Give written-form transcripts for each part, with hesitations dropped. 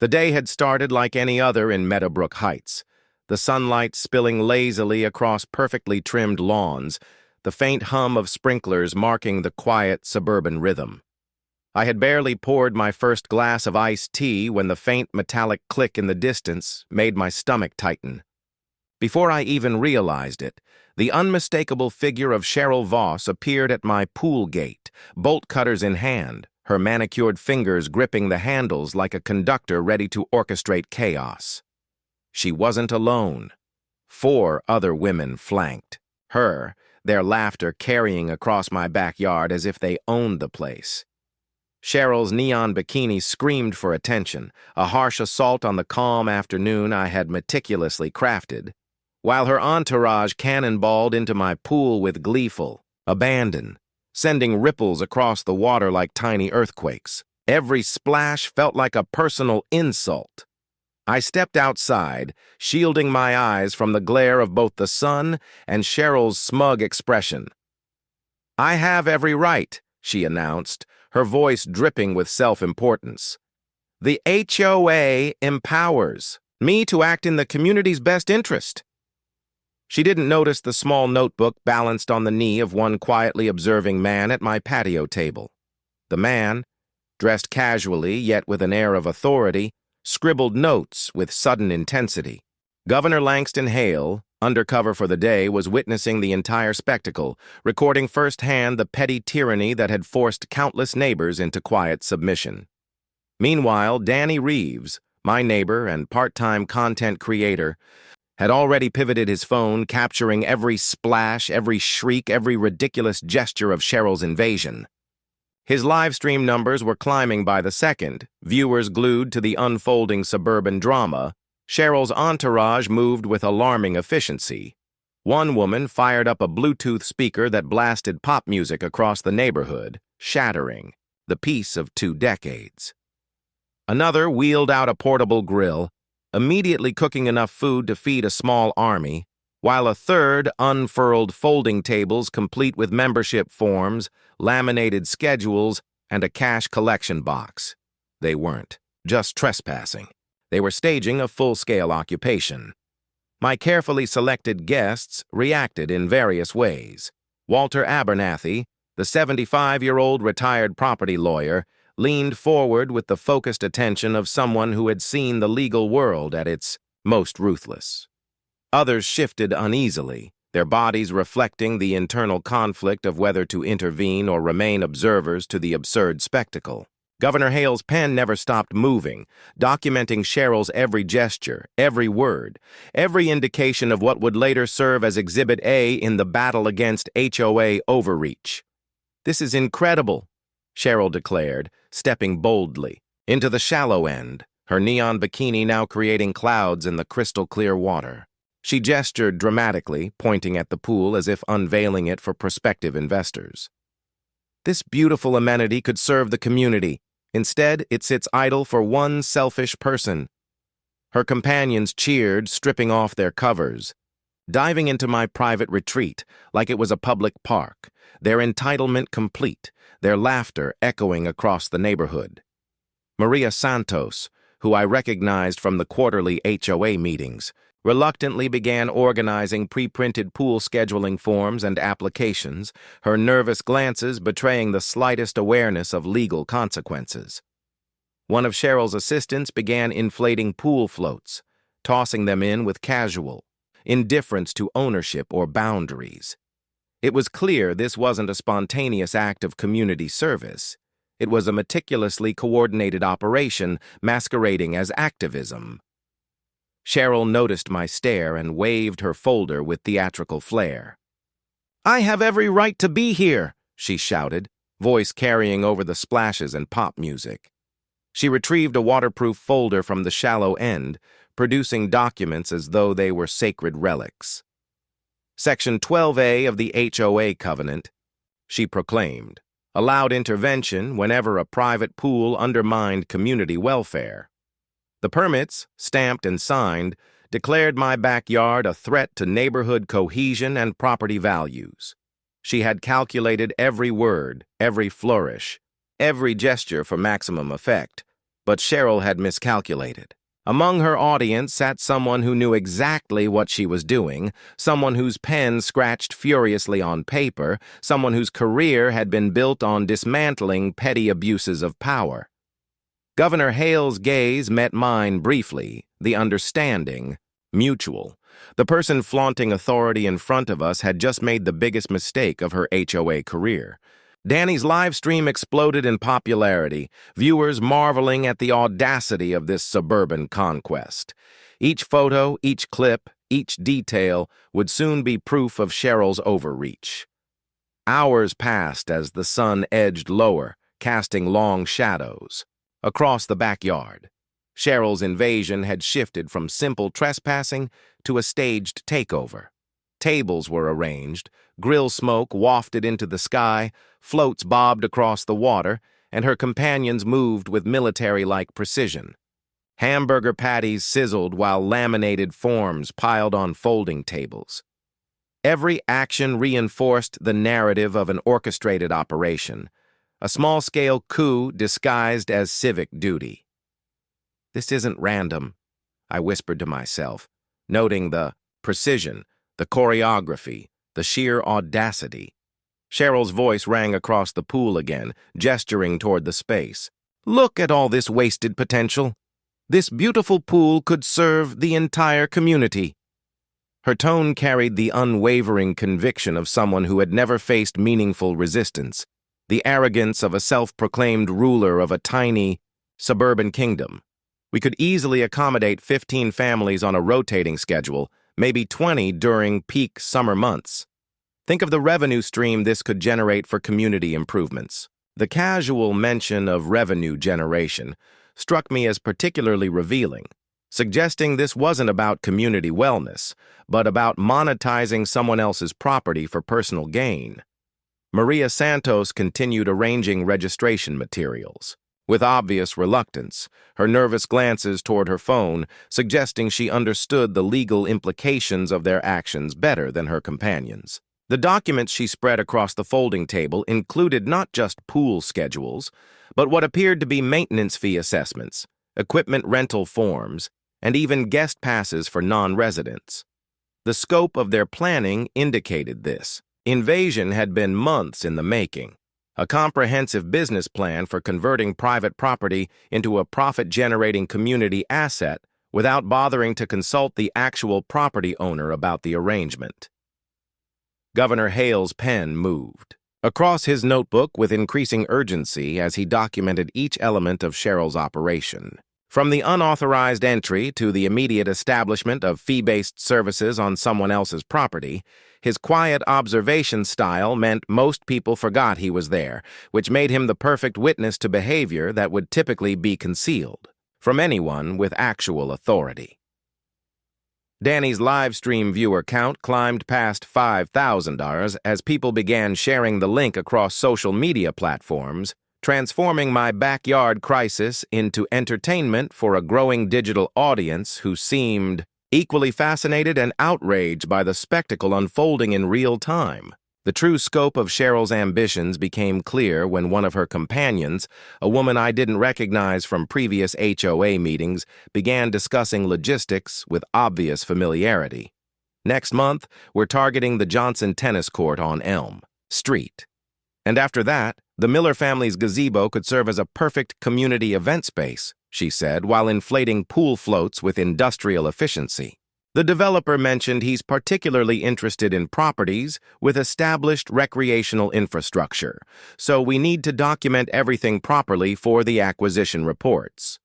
The day had started like any other in Meadowbrook Heights, the sunlight spilling lazily across perfectly trimmed lawns, the faint hum of sprinklers marking the quiet suburban rhythm. I had barely poured my first glass of iced tea when the faint metallic click in the distance made my stomach tighten. Before I even realized it, the unmistakable figure of Cheryl Voss appeared at my pool gate, bolt cutters in hand, her manicured fingers gripping the handles like a conductor ready to orchestrate chaos. She wasn't alone. 4 other women flanked her, their laughter carrying across my backyard as if they owned the place. Cheryl's neon bikini screamed for attention, a harsh assault on the calm afternoon I had meticulously crafted, while her entourage cannonballed into my pool with gleeful abandon, sending ripples across the water like tiny earthquakes. Every splash felt like a personal insult. I stepped outside, shielding my eyes from the glare of both the sun and Cheryl's smug expression. "I have every right," she announced, her voice dripping with self-importance. "The HOA empowers me to act in the community's best interest." She didn't notice the small notebook balanced on the knee of one quietly observing man at my patio table. The man, dressed casually yet with an air of authority, scribbled notes with sudden intensity. Governor Langston Hale, undercover for the day, was witnessing the entire spectacle, recording firsthand the petty tyranny that had forced countless neighbors into quiet submission. Meanwhile, Danny Reeves, my neighbor and part-time content creator, had already pivoted his phone, capturing every splash, every shriek, every ridiculous gesture of Cheryl's invasion. His live stream numbers were climbing by the second, viewers glued to the unfolding suburban drama. Cheryl's entourage moved with alarming efficiency. One woman fired up a Bluetooth speaker that blasted pop music across the neighborhood, shattering the peace of 2 decades. Another wheeled out a portable grill, immediately cooking enough food to feed a small army, while a third unfurled folding tables complete with membership forms, laminated schedules, and a cash collection box. They weren't just trespassing. They were staging a full-scale occupation. My carefully selected guests reacted in various ways. Walter Abernathy, the 75-year-old retired property lawyer, leaned forward with the focused attention of someone who had seen the legal world at its most ruthless. Others shifted uneasily, their bodies reflecting the internal conflict of whether to intervene or remain observers to the absurd spectacle. Governor Hale's pen never stopped moving, documenting Cheryl's every gesture, every word, every indication of what would later serve as Exhibit A in the battle against HOA overreach. "This is incredible," Cheryl declared, stepping boldly into the shallow end, her neon bikini now creating clouds in the crystal-clear water. She gestured dramatically, pointing at the pool as if unveiling it for prospective investors. "This beautiful amenity could serve the community. Instead, it sits idle for one selfish person." Her companions cheered, stripping off their covers, diving into my private retreat like it was a public park, their entitlement complete, their laughter echoing across the neighborhood. Maria Santos, who I recognized from the quarterly HOA meetings, reluctantly began organizing pre-printed pool scheduling forms and applications, her nervous glances betraying the slightest awareness of legal consequences. One of Cheryl's assistants began inflating pool floats, tossing them in with casual indifference to ownership or boundaries. It was clear this wasn't a spontaneous act of community service. It was a meticulously coordinated operation masquerading as activism. Cheryl noticed my stare and waved her folder with theatrical flair. "I have every right to be here," she shouted, voice carrying over the splashes and pop music. She retrieved a waterproof folder from the shallow end, producing documents as though they were sacred relics. "Section 12A of the HOA Covenant," she proclaimed, allowed intervention whenever a private pool undermined community welfare. The permits, stamped and signed, declared my backyard a threat to neighborhood cohesion and property values. She had calculated every word, every flourish, every gesture for maximum effect, But Cheryl had miscalculated. Among her audience sat someone who knew exactly what she was doing, someone whose pen scratched furiously on paper, someone whose career had been built on dismantling petty abuses of power. Governor Hale's gaze met mine briefly, the understanding mutual. The person flaunting authority in front of us had just made the biggest mistake of her HOA career. Danny's live stream exploded in popularity, viewers marveling at the audacity of this suburban conquest. Each photo, each clip, each detail would soon be proof of Cheryl's overreach. Hours passed as the sun edged lower, casting long shadows. Across the backyard, Cheryl's invasion had shifted from simple trespassing to a staged takeover. Tables were arranged, grill smoke wafted into the sky, floats bobbed across the water, and her companions moved with military-like precision. Hamburger patties sizzled while laminated forms piled on folding tables. Every action reinforced the narrative of an orchestrated operation, a small-scale coup disguised as civic duty. "This isn't random," I whispered to myself, noting the precision, the choreography, the sheer audacity. Cheryl's voice rang across the pool again, gesturing toward the space. "Look at all this wasted potential. This beautiful pool could serve the entire community." Her tone carried the unwavering conviction of someone who had never faced meaningful resistance, the arrogance of a self-proclaimed ruler of a tiny, suburban kingdom. We could easily accommodate 15 families on a rotating schedule, maybe 20 during peak summer months. Think of the revenue stream this could generate for community improvements. The casual mention of revenue generation struck me as particularly revealing, suggesting this wasn't about community wellness, but about monetizing someone else's property for personal gain. Maria Santos continued arranging registration materials. With obvious reluctance, her nervous glances toward her phone suggesting she understood the legal implications of their actions better than her companions. The documents she spread across the folding table included not just pool schedules, but what appeared to be maintenance fee assessments, equipment rental forms, and even guest passes for non-residents. The scope of their planning indicated this. Invasion had been months in the making. A comprehensive business plan for converting private property into a profit-generating community asset without bothering to consult the actual property owner about the arrangement. Governor Hale's pen moved across his notebook with increasing urgency as he documented each element of Cheryl's operation. From the unauthorized entry to the immediate establishment of fee-based services on someone else's property, his quiet observation style meant most people forgot he was there, which made him the perfect witness to behavior that would typically be concealed from anyone with actual authority. Danny's live stream viewer count climbed past 5,000 as people began sharing the link across social media platforms, transforming my backyard crisis into entertainment for a growing digital audience who seemed equally fascinated and outraged by the spectacle unfolding in real time. The true scope of Cheryl's ambitions became clear when one of her companions, a woman I didn't recognize from previous HOA meetings, began discussing logistics with obvious familiarity. "Next month, we're targeting the Johnson Tennis Court on Elm Street. And after that, the Miller family's gazebo could serve as a perfect community event space," she said, while inflating pool floats with industrial efficiency. The developer mentioned he's particularly interested in properties with established recreational infrastructure, so we need to document everything properly for the acquisition reports.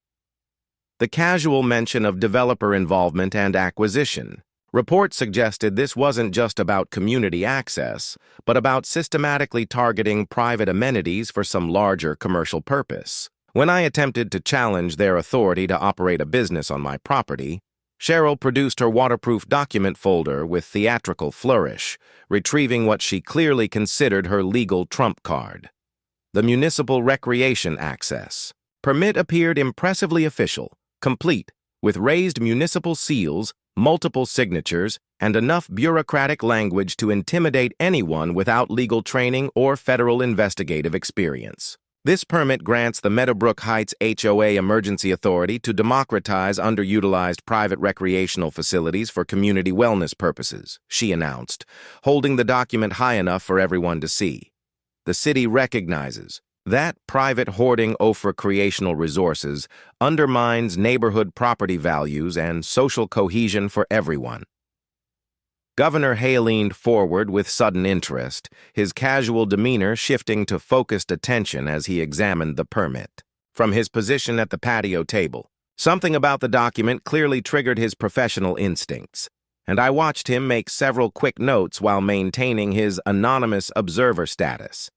The casual mention of developer involvement and acquisition. Reports suggested this wasn't just about community access, but about systematically targeting private amenities for some larger commercial purpose. When I attempted to challenge their authority to operate a business on my property, Cheryl produced her waterproof document folder with theatrical flourish, retrieving what she clearly considered her legal trump card. The municipal recreation access permit appeared impressively official, complete, with raised municipal seals, multiple signatures, and enough bureaucratic language to intimidate anyone without legal training or federal investigative experience. This permit grants the Meadowbrook Heights HOA Emergency Authority to democratize underutilized private recreational facilities for community wellness purposes, she announced, holding the document high enough for everyone to see. The city recognizes that private hoarding of recreational resources undermines neighborhood property values and social cohesion for everyone. Governor Hale leaned forward with sudden interest, his casual demeanor shifting to focused attention as he examined the permit. From his position at the patio table, something about the document clearly triggered his professional instincts, and I watched him make several quick notes while maintaining his anonymous observer status.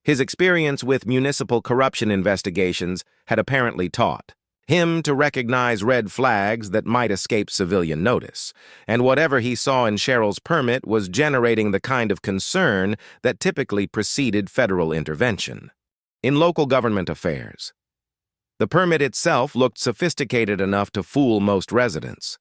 His experience with municipal corruption investigations had apparently taught him to recognize red flags that might escape civilian notice, and whatever he saw in Cheryl's permit was generating the kind of concern that typically preceded federal intervention. In local government affairs, the permit itself looked sophisticated enough to fool most residents.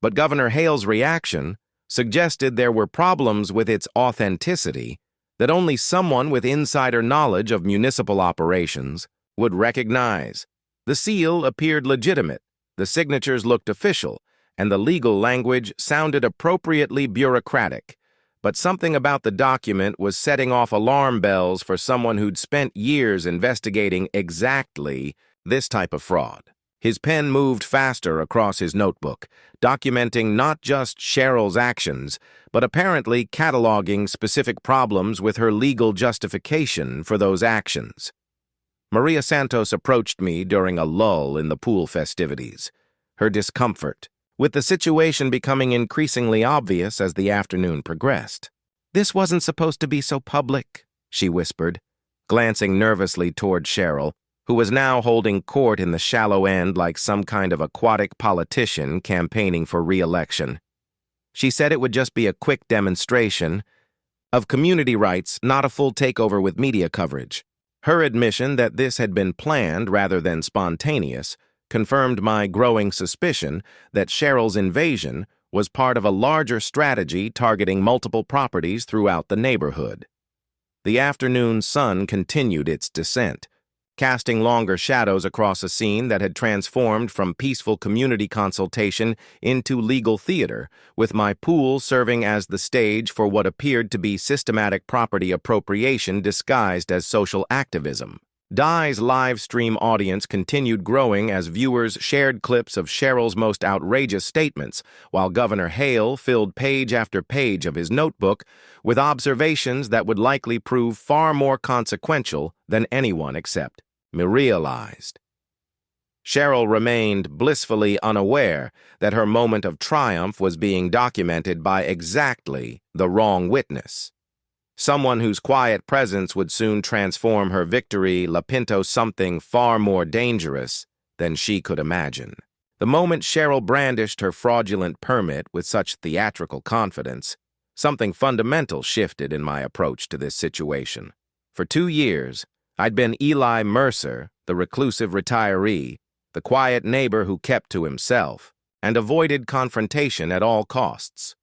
But Governor Hale's reaction suggested there were problems with its authenticity that only someone with insider knowledge of municipal operations would recognize. The seal appeared legitimate, the signatures looked official, and the legal language sounded appropriately bureaucratic. But something about the document was setting off alarm bells for someone who'd spent years investigating exactly this type of fraud. His pen moved faster across his notebook, documenting not just Cheryl's actions, but apparently cataloging specific problems with her legal justification for those actions. Maria Santos approached me during a lull in the pool festivities, her discomfort, with the situation becoming increasingly obvious as the afternoon progressed. "This wasn't supposed to be so public," she whispered, glancing nervously toward Cheryl, who was now holding court in the shallow end like some kind of aquatic politician campaigning for re-election. She said it would just be a quick demonstration of community rights, not a full takeover with media coverage. Her admission that this had been planned rather than spontaneous confirmed my growing suspicion that Cheryl's invasion was part of a larger strategy targeting multiple properties throughout the neighborhood. The afternoon sun continued its descent, casting longer shadows across a scene that had transformed from peaceful community consultation into legal theater, with my pool serving as the stage for what appeared to be systematic property appropriation disguised as social activism. Dai's live stream audience continued growing as viewers shared clips of Cheryl's most outrageous statements, while Governor Hale filled page after page of his notebook with observations that would likely prove far more consequential than anyone except me realized. Cheryl remained blissfully unaware that her moment of triumph was being documented by exactly the wrong witness. Someone whose quiet presence would soon transform her victory into something far more dangerous than she could imagine. The moment Cheryl brandished her fraudulent permit with such theatrical confidence, something fundamental shifted in my approach to this situation. For 2 years, I'd been Eli Mercer, the reclusive retiree, the quiet neighbor who kept to himself and avoided confrontation at all costs.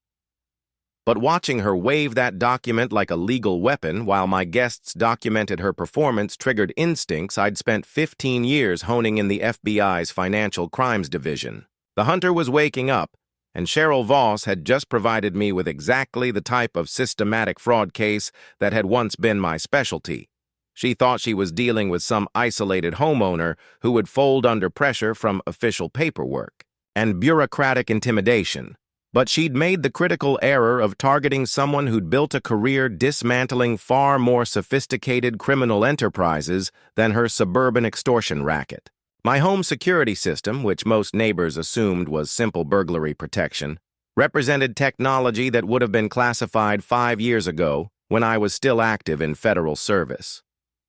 But watching her wave that document like a legal weapon while my guests documented her performance triggered instincts I'd spent 15 years honing in the FBI's Financial Crimes Division. The hunter was waking up, and Cheryl Voss had just provided me with exactly the type of systematic fraud case that had once been my specialty. She thought she was dealing with some isolated homeowner who would fold under pressure from official paperwork and bureaucratic intimidation. But she'd made the critical error of targeting someone who'd built a career dismantling far more sophisticated criminal enterprises than her suburban extortion racket. My home security system, which most neighbors assumed was simple burglary protection, represented technology that would have been classified 5 years ago when I was still active in federal service.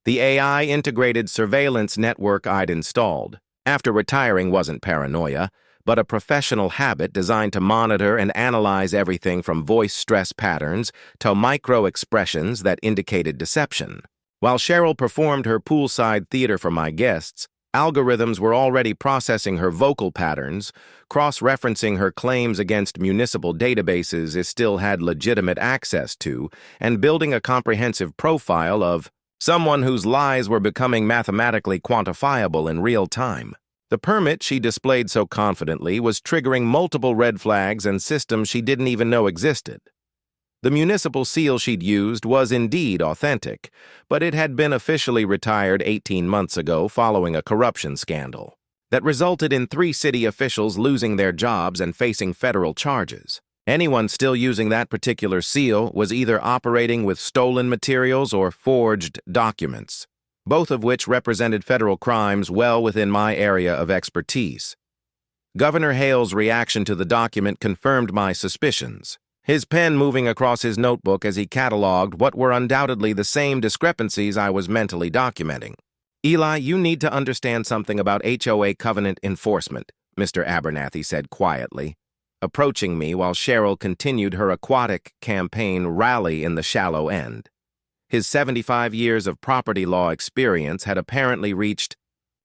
The AI-integrated surveillance network I'd installed after retiring wasn't paranoia, but a professional habit designed to monitor and analyze everything from voice stress patterns to micro-expressions that indicated deception. While Cheryl performed her poolside theater for my guests, algorithms were already processing her vocal patterns, cross-referencing her claims against municipal databases it still had legitimate access to, and building a comprehensive profile of Someone whose lies were becoming mathematically quantifiable in real time. The permit she displayed so confidently was triggering multiple red flags and systems she didn't even know existed. The municipal seal she'd used was indeed authentic, but it had been officially retired 18 months ago following a corruption scandal that resulted in 3 city officials losing their jobs and facing federal charges. Anyone still using that particular seal was either operating with stolen materials or forged documents, both of which represented federal crimes well within my area of expertise. Governor Hale's reaction to the document confirmed my suspicions, his pen moving across his notebook as he cataloged what were undoubtedly the same discrepancies I was mentally documenting. "Eli, you need to understand something about HOA covenant enforcement," Mr. Abernathy said quietly, approaching me while Cheryl continued her aquatic campaign rally in the shallow end. His 75 years of property law experience had apparently reached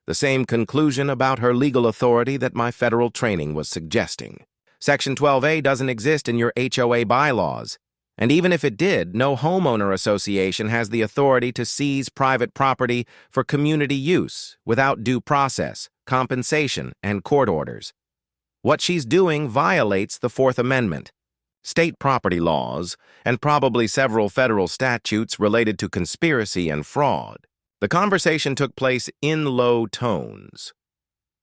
the same conclusion about her legal authority that my federal training was suggesting. Section 12A doesn't exist in your HOA bylaws, and even if it did, no homeowner association has the authority to seize private property for community use without due process, compensation, and court orders. What she's doing violates the Fourth Amendment, state property laws, and probably several federal statutes related to conspiracy and fraud. The conversation took place in low tones,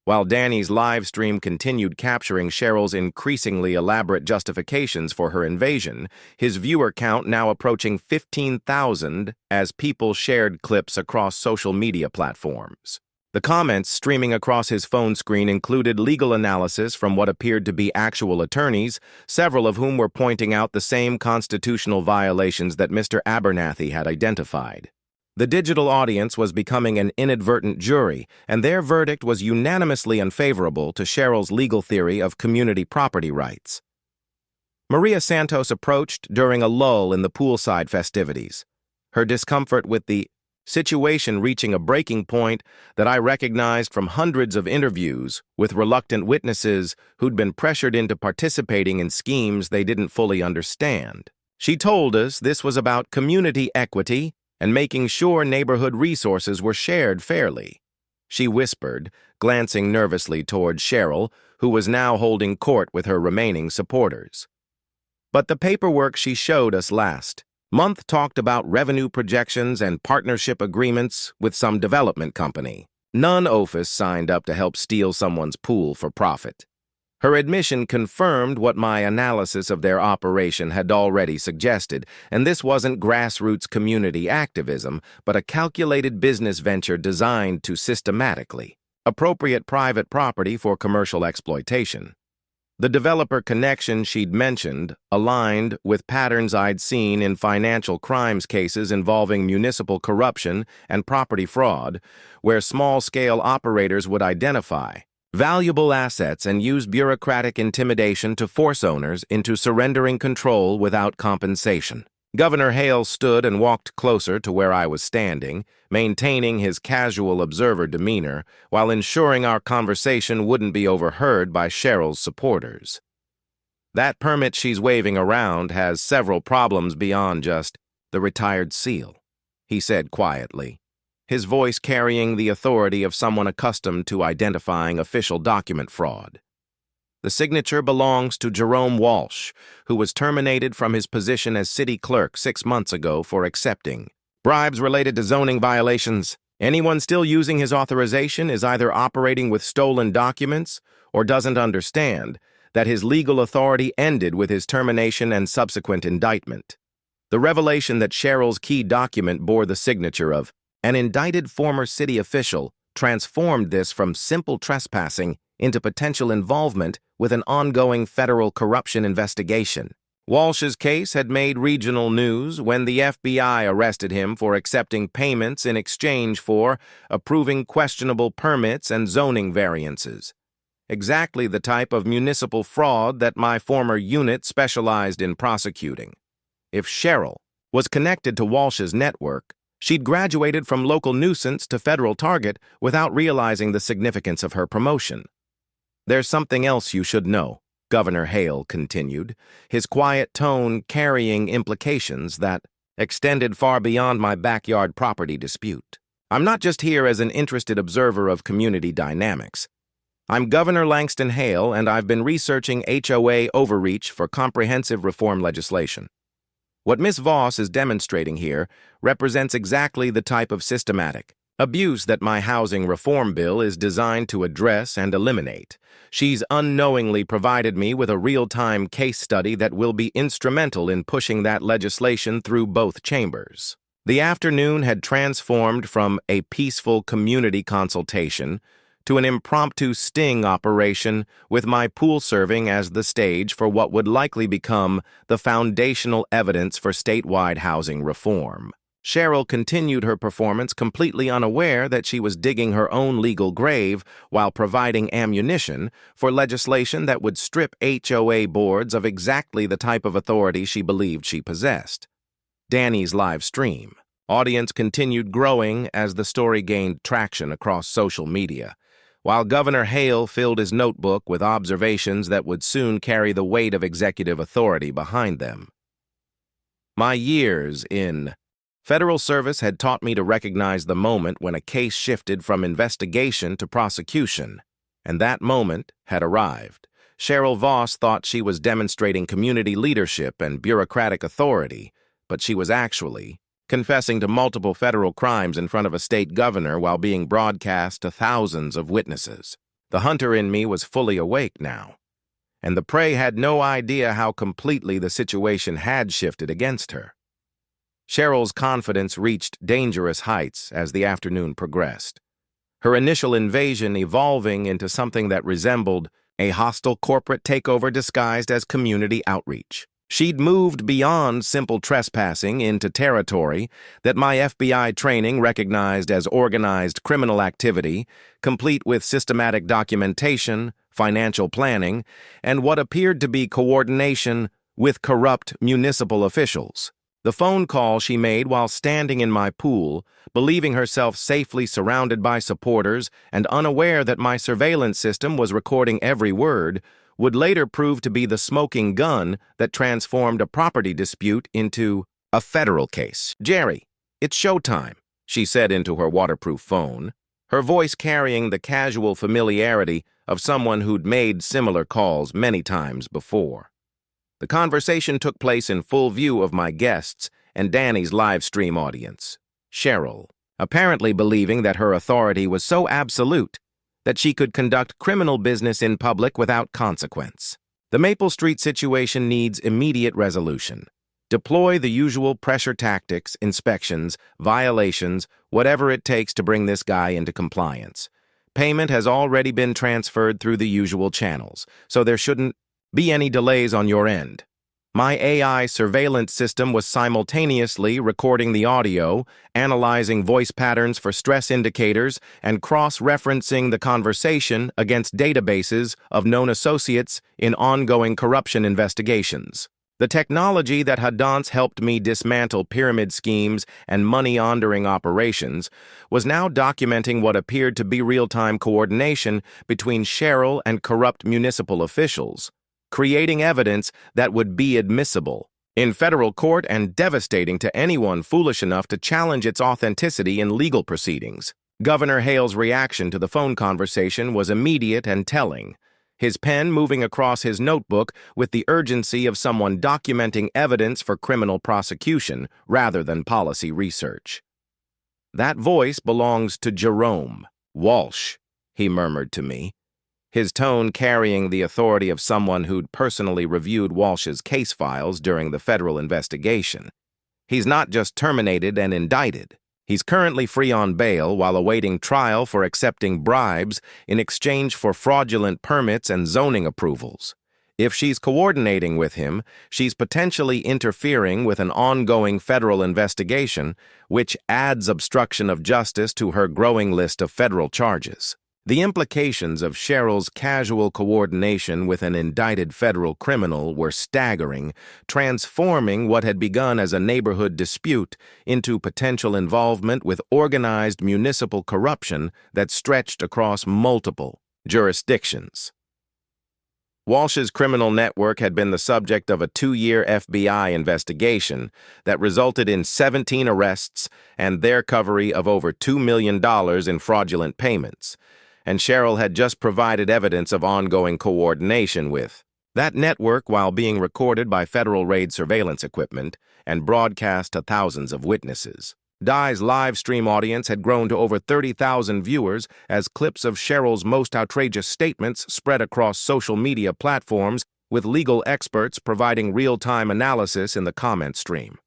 while Danny's live stream continued capturing Cheryl's increasingly elaborate justifications for her invasion, his viewer count now approaching 15,000 as people shared clips across social media platforms. The comments streaming across his phone screen included legal analysis from what appeared to be actual attorneys, several of whom were pointing out the same constitutional violations that Mr. Abernathy had identified. The digital audience was becoming an inadvertent jury, and their verdict was unanimously unfavorable to Cheryl's legal theory of community property rights. Maria Santos approached during a lull in the poolside festivities, her discomfort with the situation reaching a breaking point that I recognized from hundreds of interviews with reluctant witnesses who'd been pressured into participating in schemes they didn't fully understand. She told us this was about community equity and making sure neighborhood resources were shared fairly. She whispered, glancing nervously toward Cheryl, who was now holding court with her remaining supporters. But the paperwork she showed us last month talked about revenue projections and partnership agreements with some development company. None OFIS signed up to help steal someone's pool for profit. Her admission confirmed what my analysis of their operation had already suggested, and this wasn't grassroots community activism, but a calculated business venture designed to systematically appropriate private property for commercial exploitation. The developer connection she'd mentioned aligned with patterns I'd seen in financial crimes cases involving municipal corruption and property fraud, where small-scale operators would identify valuable assets and use bureaucratic intimidation to force owners into surrendering control without compensation. Governor Hale stood and walked closer to where I was standing, maintaining his casual observer demeanor while ensuring our conversation wouldn't be overheard by Cheryl's supporters. "That permit she's waving around has several problems beyond just the retired seal," he said quietly, his voice carrying the authority of someone accustomed to identifying official document fraud. "The signature belongs to Jerome Walsh, who was terminated from his position as city clerk 6 months ago for accepting bribes related to zoning violations. Anyone still using his authorization is either operating with stolen documents or doesn't understand that his legal authority ended with his termination and subsequent indictment." The revelation that Cheryl's key document bore the signature of an indicted former city official transformed this from simple trespassing into potential involvement with an ongoing federal corruption investigation. Walsh's case had made regional news when the FBI arrested him for accepting payments in exchange for approving questionable permits and zoning variances. Exactly the type of municipal fraud that my former unit specialized in prosecuting. If Cheryl was connected to Walsh's network, she'd graduated from local nuisance to federal target without realizing the significance of her promotion. "There's something else you should know," Governor Hale continued, his quiet tone carrying implications that extended far beyond my backyard property dispute. I'm not just here as an interested observer of community dynamics. I'm Governor Langston Hale, and I've been researching HOA overreach for comprehensive reform legislation. What Ms. Voss is demonstrating here represents exactly the type of systematic abuse that my housing reform bill is designed to address and eliminate. She's unknowingly provided me with a real-time case study that will be instrumental in pushing that legislation through both chambers. The afternoon had transformed from a peaceful community consultation to an impromptu sting operation, with my pool serving as the stage for what would likely become the foundational evidence for statewide housing reform. Cheryl continued her performance completely unaware that she was digging her own legal grave while providing ammunition for legislation that would strip HOA boards of exactly the type of authority she believed she possessed. Danny's live stream audience continued growing as the story gained traction across social media, while Governor Hale filled his notebook with observations that would soon carry the weight of executive authority behind them. My years in federal service had taught me to recognize the moment when a case shifted from investigation to prosecution, and that moment had arrived. Cheryl Voss thought she was demonstrating community leadership and bureaucratic authority, but she was actually confessing to multiple federal crimes in front of a state governor while being broadcast to thousands of witnesses. The hunter in me was fully awake now, and the prey had no idea how completely the situation had shifted against her. Cheryl's confidence reached dangerous heights as the afternoon progressed, her initial invasion evolving into something that resembled a hostile corporate takeover disguised as community outreach. She'd moved beyond simple trespassing into territory that my FBI training recognized as organized criminal activity, complete with systematic documentation, financial planning, and what appeared to be coordination with corrupt municipal officials. The phone call she made while standing in my pool, believing herself safely surrounded by supporters and unaware that my surveillance system was recording every word, would later prove to be the smoking gun that transformed a property dispute into a federal case. "Jerry, it's showtime," she said into her waterproof phone, her voice carrying the casual familiarity of someone who'd made similar calls many times before. The conversation took place in full view of my guests and Danny's live stream audience. Cheryl, apparently believing that her authority was so absolute that she could conduct criminal business in public without consequence. The Maple Street situation needs immediate resolution. Deploy the usual pressure tactics, inspections, violations, whatever it takes to bring this guy into compliance. Payment has already been transferred through the usual channels, so there shouldn't be any delays on your end. My AI surveillance system was simultaneously recording the audio, analyzing voice patterns for stress indicators, and cross-referencing the conversation against databases of known associates in ongoing corruption investigations. The technology that had once helped me dismantle pyramid schemes and money-laundering operations was now documenting what appeared to be real-time coordination between Cheryl and corrupt municipal officials, creating evidence that would be admissible in federal court and devastating to anyone foolish enough to challenge its authenticity in legal proceedings. Governor Hale's reaction to the phone conversation was immediate and telling, his pen moving across his notebook with the urgency of someone documenting evidence for criminal prosecution rather than policy research. "That voice belongs to Jerome Walsh," he murmured to me, his tone carrying the authority of someone who'd personally reviewed Walsh's case files during the federal investigation. He's not just terminated and indicted. He's currently free on bail while awaiting trial for accepting bribes in exchange for fraudulent permits and zoning approvals. If she's coordinating with him, she's potentially interfering with an ongoing federal investigation, which adds obstruction of justice to her growing list of federal charges. The implications of Cheryl's casual coordination with an indicted federal criminal were staggering, transforming what had begun as a neighborhood dispute into potential involvement with organized municipal corruption that stretched across multiple jurisdictions. Walsh's criminal network had been the subject of a 2-year FBI investigation that resulted in 17 arrests and their recovery of over $2 million in fraudulent payments, and Cheryl had just provided evidence of ongoing coordination with that network while being recorded by federal raid surveillance equipment and broadcast to thousands of witnesses. Dye's live stream audience had grown to over 30,000 viewers as clips of Cheryl's most outrageous statements spread across social media platforms, with legal experts providing real-time analysis in the comment stream.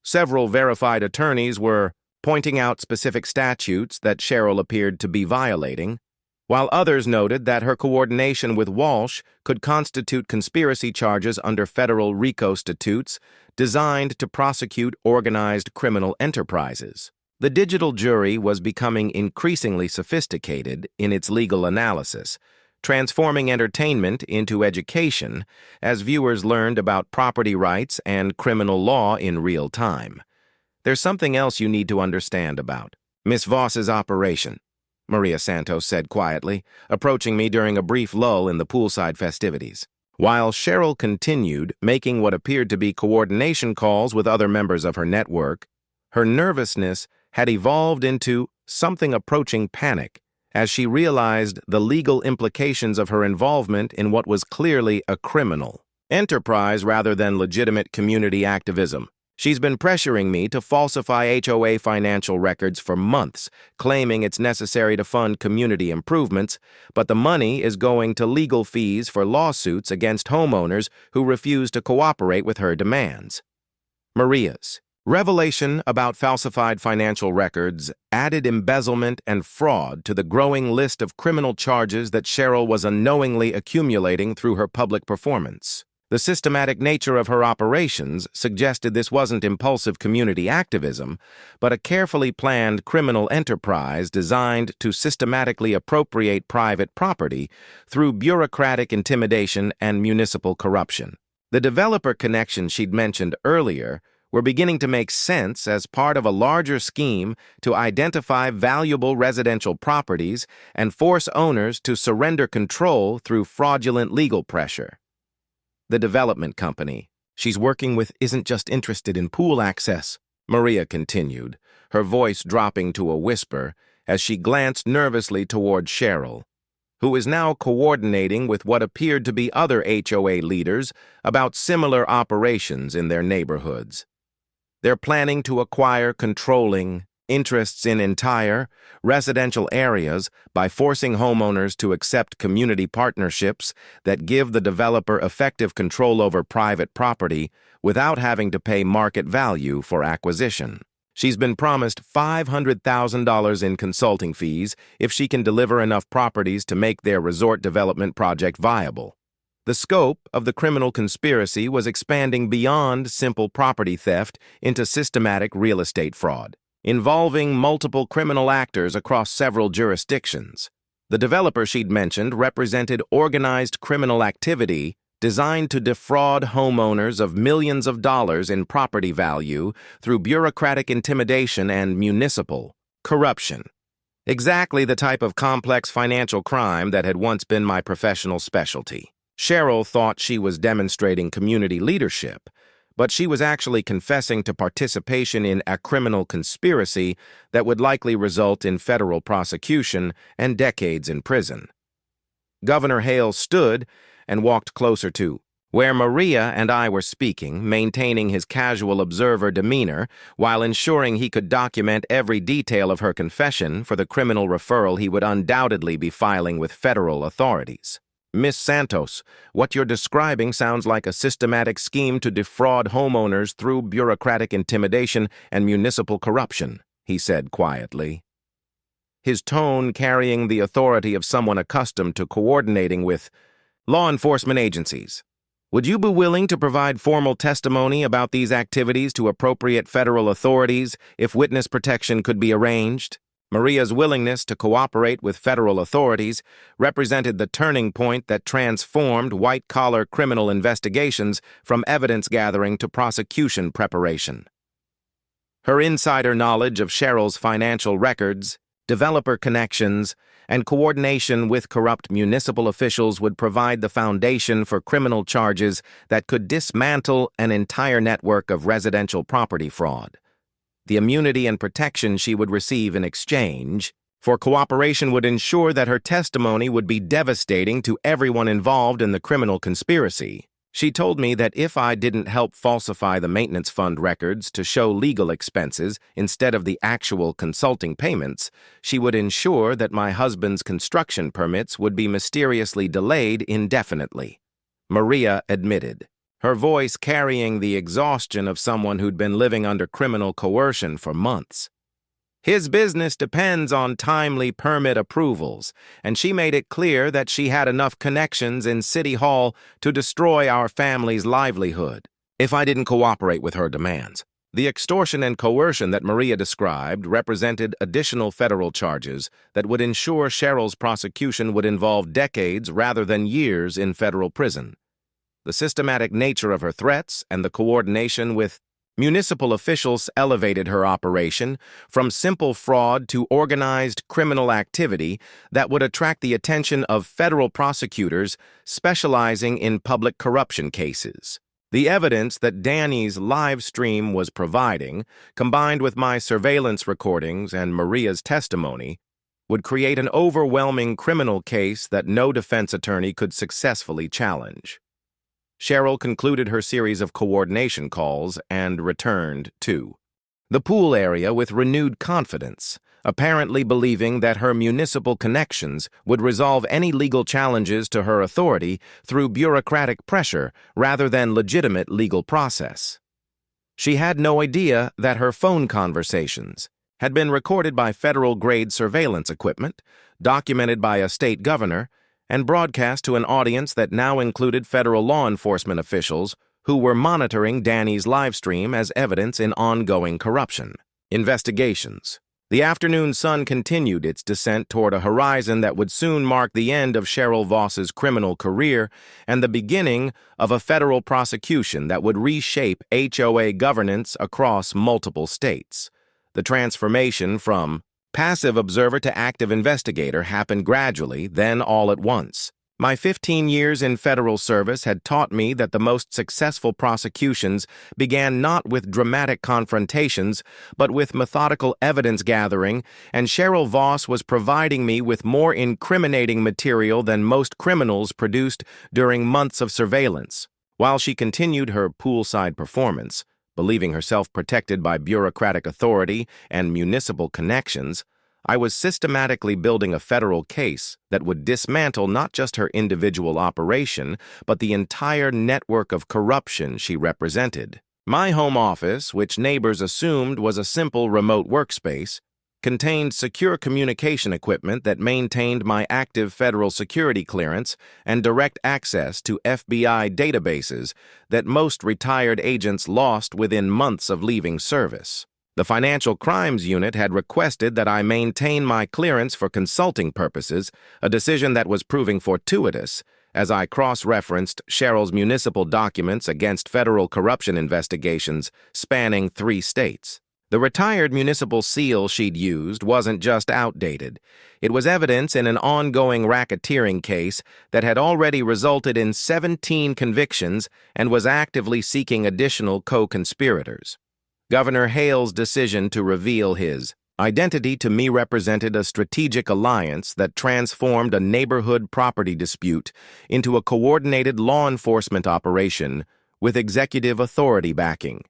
Several verified attorneys were pointing out specific statutes that Cheryl appeared to be violating, while others noted that her coordination with Walsh could constitute conspiracy charges under federal RICO statutes designed to prosecute organized criminal enterprises. The digital jury was becoming increasingly sophisticated in its legal analysis, transforming entertainment into education as viewers learned about property rights and criminal law in real time. "There's something else you need to understand about Miss Voss's operation," Maria Santos said quietly, approaching me during a brief lull in the poolside festivities. While Cheryl continued making what appeared to be coordination calls with other members of her network, her nervousness had evolved into something approaching panic as she realized the legal implications of her involvement in what was clearly a criminal enterprise rather than legitimate community activism. "She's been pressuring me to falsify HOA financial records for months, claiming it's necessary to fund community improvements, but the money is going to legal fees for lawsuits against homeowners who refuse to cooperate with her demands." Maria's revelation about falsified financial records added embezzlement and fraud to the growing list of criminal charges that Cheryl was unknowingly accumulating through her public performance. The systematic nature of her operations suggested this wasn't impulsive community activism, but a carefully planned criminal enterprise designed to systematically appropriate private property through bureaucratic intimidation and municipal corruption. The developer connections she'd mentioned earlier were beginning to make sense as part of a larger scheme to identify valuable residential properties and force owners to surrender control through fraudulent legal pressure. "The development company she's working with isn't just interested in pool access," Maria continued, her voice dropping to a whisper as she glanced nervously toward Cheryl, who is now coordinating with what appeared to be other HOA leaders about similar operations in their neighborhoods. "They're planning to acquire controlling interests in entire residential areas by forcing homeowners to accept community partnerships that give the developer effective control over private property without having to pay market value for acquisition. She's been promised $500,000 in consulting fees if she can deliver enough properties to make their resort development project viable." The scope of the criminal conspiracy was expanding beyond simple property theft into systematic real estate fraud, involving multiple criminal actors across several jurisdictions. The developer she'd mentioned represented organized criminal activity designed to defraud homeowners of millions of dollars in property value through bureaucratic intimidation and municipal corruption. Exactly the type of complex financial crime that had once been my professional specialty. Cheryl thought she was demonstrating community leadership, but she was actually confessing to participation in a criminal conspiracy that would likely result in federal prosecution and decades in prison. Governor Hale stood and walked closer to where Maria and I were speaking, maintaining his casual observer demeanor while ensuring he could document every detail of her confession for the criminal referral he would undoubtedly be filing with federal authorities. "Miss Santos, what you're describing sounds like a systematic scheme to defraud homeowners through bureaucratic intimidation and municipal corruption," he said quietly, his tone carrying the authority of someone accustomed to coordinating with law enforcement agencies. "Would you be willing to provide formal testimony about these activities to appropriate federal authorities if witness protection could be arranged?" Maria's willingness to cooperate with federal authorities represented the turning point that transformed white-collar criminal investigations from evidence gathering to prosecution preparation. Her insider knowledge of Cheryl's financial records, developer connections, and coordination with corrupt municipal officials would provide the foundation for criminal charges that could dismantle an entire network of residential property fraud. The immunity and protection she would receive in exchange for cooperation would ensure that her testimony would be devastating to everyone involved in the criminal conspiracy. She told me that if I didn't help falsify the maintenance fund records to show legal expenses instead of the actual consulting payments, she would ensure that my husband's construction permits would be mysteriously delayed indefinitely. Maria admitted, her voice carrying the exhaustion of someone who'd been living under criminal coercion for months. His business depends on timely permit approvals, and she made it clear that she had enough connections in City Hall to destroy our family's livelihood if I didn't cooperate with her demands. The extortion and coercion that Maria described represented additional federal charges that would ensure Cheryl's prosecution would involve decades rather than years in federal prison. The systematic nature of her threats and the coordination with municipal officials elevated her operation from simple fraud to organized criminal activity that would attract the attention of federal prosecutors specializing in public corruption cases. The evidence that Danny's live stream was providing, combined with my surveillance recordings and Maria's testimony, would create an overwhelming criminal case that no defense attorney could successfully challenge. Cheryl concluded her series of coordination calls and returned to the pool area with renewed confidence, apparently believing that her municipal connections would resolve any legal challenges to her authority through bureaucratic pressure rather than legitimate legal process. She had no idea that her phone conversations had been recorded by federal-grade surveillance equipment, documented by a state governor, and broadcast to an audience that now included federal law enforcement officials who were monitoring Danny's livestream as evidence in ongoing corruption investigations. The afternoon sun continued its descent toward a horizon that would soon mark the end of Cheryl Voss's criminal career and the beginning of a federal prosecution that would reshape HOA governance across multiple states. The transformation from passive observer to active investigator happened gradually, then all at once. My 15 years in federal service had taught me that the most successful prosecutions began not with dramatic confrontations, but with methodical evidence gathering, and Cheryl Voss was providing me with more incriminating material than most criminals produced during months of surveillance. While she continued her poolside performance, believing herself protected by bureaucratic authority and municipal connections, I was systematically building a federal case that would dismantle not just her individual operation, but the entire network of corruption she represented. My home office, which neighbors assumed was a simple remote workspace, contained secure communication equipment that maintained my active federal security clearance and direct access to FBI databases that most retired agents lost within months of leaving service. The Financial Crimes Unit had requested that I maintain my clearance for consulting purposes, a decision that was proving fortuitous, as I cross-referenced Cheryl's municipal documents against federal corruption investigations spanning 3 states. The retired municipal seal she'd used wasn't just outdated. It was evidence in an ongoing racketeering case that had already resulted in 17 convictions and was actively seeking additional co-conspirators. Governor Hale's decision to reveal his identity to me represented a strategic alliance that transformed a neighborhood property dispute into a coordinated law enforcement operation with executive authority backing.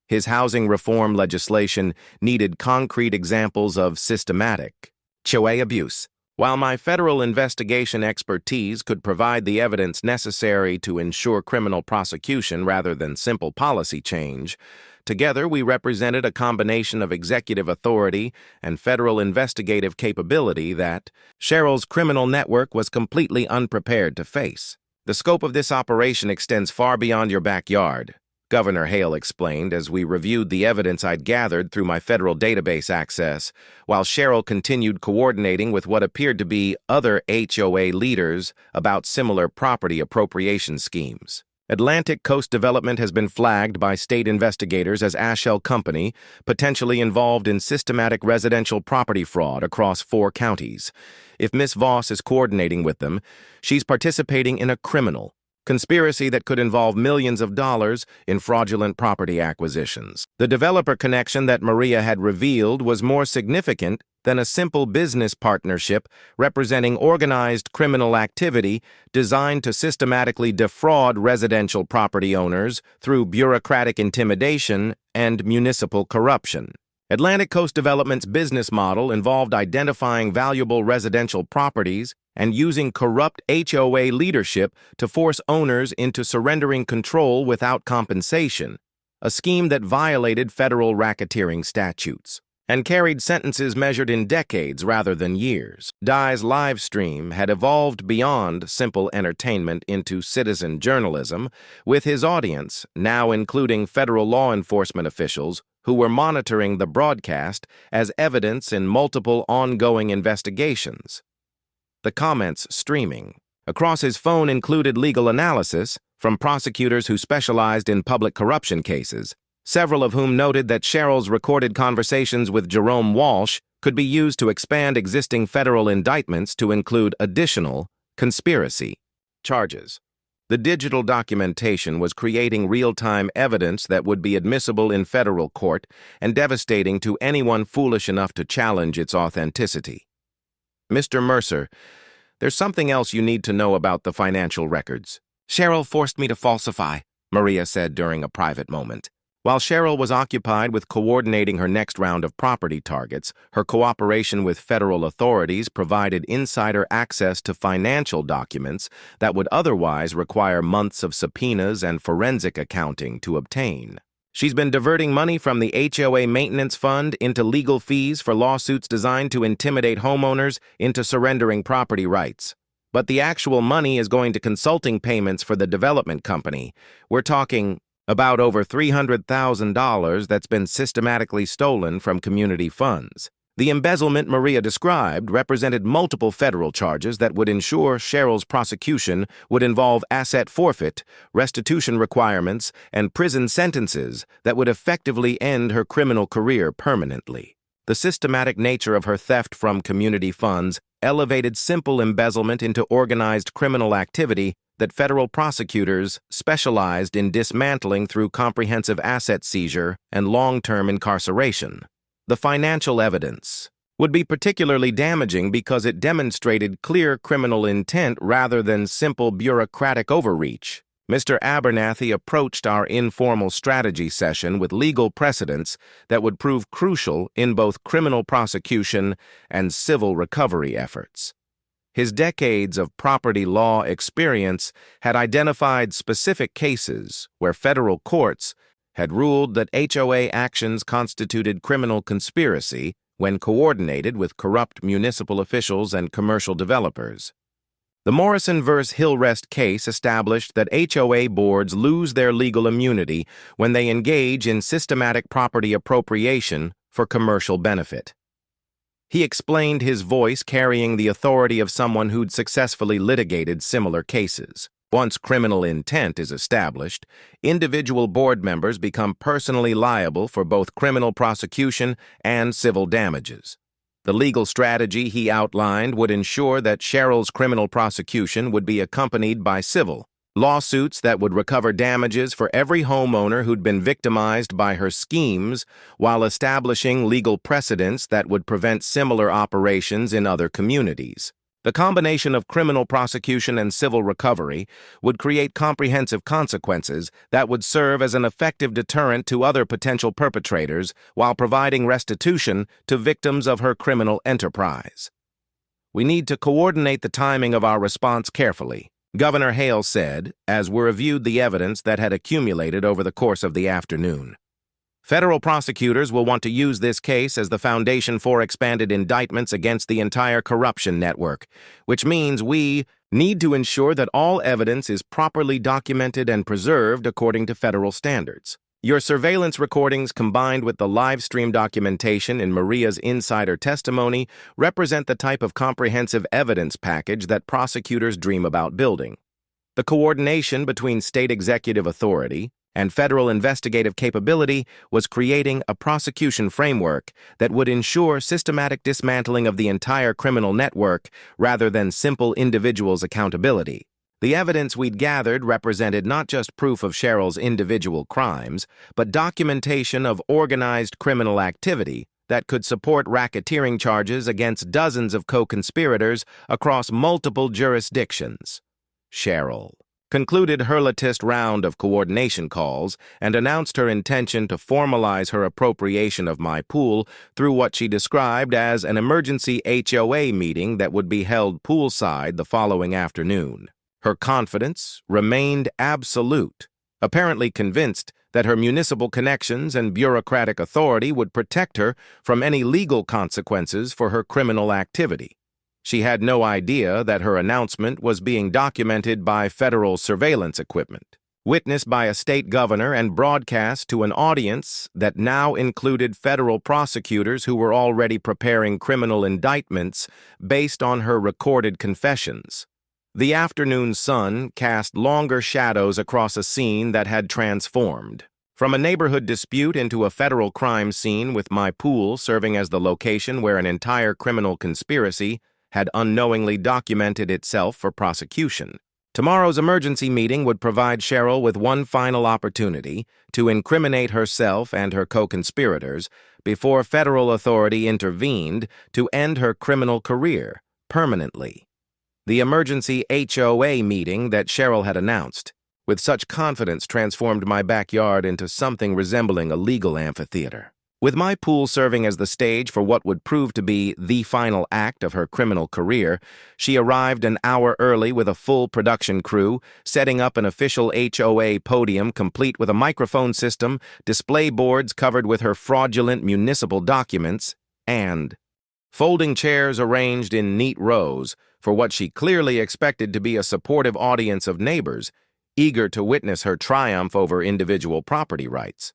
His housing reform legislation needed concrete examples of systematic HOA abuse. While my federal investigation expertise could provide the evidence necessary to ensure criminal prosecution rather than simple policy change, together we represented a combination of executive authority and federal investigative capability that Cheryl's criminal network was completely unprepared to face. The scope of this operation extends far beyond your backyard, Governor Hale explained as we reviewed the evidence I'd gathered through my federal database access, while Cheryl continued coordinating with what appeared to be other HOA leaders about similar property appropriation schemes. Atlantic Coast Development has been flagged by state investigators as Ashell Company, potentially involved in systematic residential property fraud across 4 counties. If Miss Voss is coordinating with them, she's participating in a criminal conspiracy that could involve millions of dollars in fraudulent property acquisitions. The developer connection that Maria had revealed was more significant than a simple business partnership representing organized criminal activity designed to systematically defraud residential property owners through bureaucratic intimidation and municipal corruption. Atlantic Coast Development's business model involved identifying valuable residential properties and using corrupt HOA leadership to force owners into surrendering control without compensation, a scheme that violated federal racketeering statutes and carried sentences measured in decades rather than years. Dye's live stream had evolved beyond simple entertainment into citizen journalism, with his audience now including federal law enforcement officials who were monitoring the broadcast as evidence in multiple ongoing investigations. The comments streaming across his phone included legal analysis from prosecutors who specialized in public corruption cases, several of whom noted that Cheryl's recorded conversations with Jerome Walsh could be used to expand existing federal indictments to include additional conspiracy charges. The digital documentation was creating real-time evidence that would be admissible in federal court and devastating to anyone foolish enough to challenge its authenticity. Mr. Mercer, there's something else you need to know about the financial records. Cheryl forced me to falsify, Maria said during a private moment. While Cheryl was occupied with coordinating her next round of property targets, her cooperation with federal authorities provided insider access to financial documents that would otherwise require months of subpoenas and forensic accounting to obtain. She's been diverting money from the HOA maintenance fund into legal fees for lawsuits designed to intimidate homeowners into surrendering property rights. But the actual money is going to consulting payments for the development company. We're talking about over $300,000 that's been systematically stolen from community funds. The embezzlement Maria described represented multiple federal charges that would ensure Cheryl's prosecution would involve asset forfeit, restitution requirements, and prison sentences that would effectively end her criminal career permanently. The systematic nature of her theft from community funds elevated simple embezzlement into organized criminal activity that federal prosecutors specialized in dismantling through comprehensive asset seizure and long-term incarceration. The financial evidence would be particularly damaging because it demonstrated clear criminal intent rather than simple bureaucratic overreach. Mr. Abernathy approached our informal strategy session with legal precedents that would prove crucial in both criminal prosecution and civil recovery efforts. His decades of property law experience had identified specific cases where federal courts had ruled that HOA actions constituted criminal conspiracy when coordinated with corrupt municipal officials and commercial developers. The Morrison v. Hillrest case established that HOA boards lose their legal immunity when they engage in systematic property appropriation for commercial benefit. He explained, his voice carrying the authority of someone who'd successfully litigated similar cases. Once criminal intent is established, individual board members become personally liable for both criminal prosecution and civil damages. The legal strategy he outlined would ensure that Cheryl's criminal prosecution would be accompanied by civil lawsuits that would recover damages for every homeowner who'd been victimized by her schemes, while establishing legal precedents that would prevent similar operations in other communities. The combination of criminal prosecution and civil recovery would create comprehensive consequences that would serve as an effective deterrent to other potential perpetrators while providing restitution to victims of her criminal enterprise. We need to coordinate the timing of our response carefully, Governor Hale said, as we reviewed the evidence that had accumulated over the course of the afternoon. Federal prosecutors will want to use this case as the foundation for expanded indictments against the entire corruption network, which means we need to ensure that all evidence is properly documented and preserved according to federal standards. Your surveillance recordings combined with the live stream documentation in Maria's insider testimony represent the type of comprehensive evidence package that prosecutors dream about building. The coordination between state executive authority, and federal investigative capability was creating a prosecution framework that would ensure systematic dismantling of the entire criminal network rather than simple individuals' accountability. The evidence we'd gathered represented not just proof of Cheryl's individual crimes, but documentation of organized criminal activity that could support racketeering charges against dozens of co-conspirators across multiple jurisdictions. Cheryl concluded her latest round of coordination calls and announced her intention to formalize her appropriation of my pool through what she described as an emergency HOA meeting that would be held poolside the following afternoon. Her confidence remained absolute, apparently convinced that her municipal connections and bureaucratic authority would protect her from any legal consequences for her criminal activity. She had no idea that her announcement was being documented by federal surveillance equipment, witnessed by a state governor and broadcast to an audience that now included federal prosecutors who were already preparing criminal indictments based on her recorded confessions. The afternoon sun cast longer shadows across a scene that had transformed. From a neighborhood dispute into a federal crime scene, with my pool serving as the location where an entire criminal conspiracy had unknowingly documented itself for prosecution. Tomorrow's emergency meeting would provide Cheryl with one final opportunity to incriminate herself and her co-conspirators before federal authority intervened to end her criminal career permanently. The emergency HOA meeting that Cheryl had announced, with such confidence, transformed my backyard into something resembling a legal amphitheater. With my pool serving as the stage for what would prove to be the final act of her criminal career, she arrived an hour early with a full production crew, setting up an official HOA podium complete with a microphone system, display boards covered with her fraudulent municipal documents, and folding chairs arranged in neat rows for what she clearly expected to be a supportive audience of neighbors, eager to witness her triumph over individual property rights.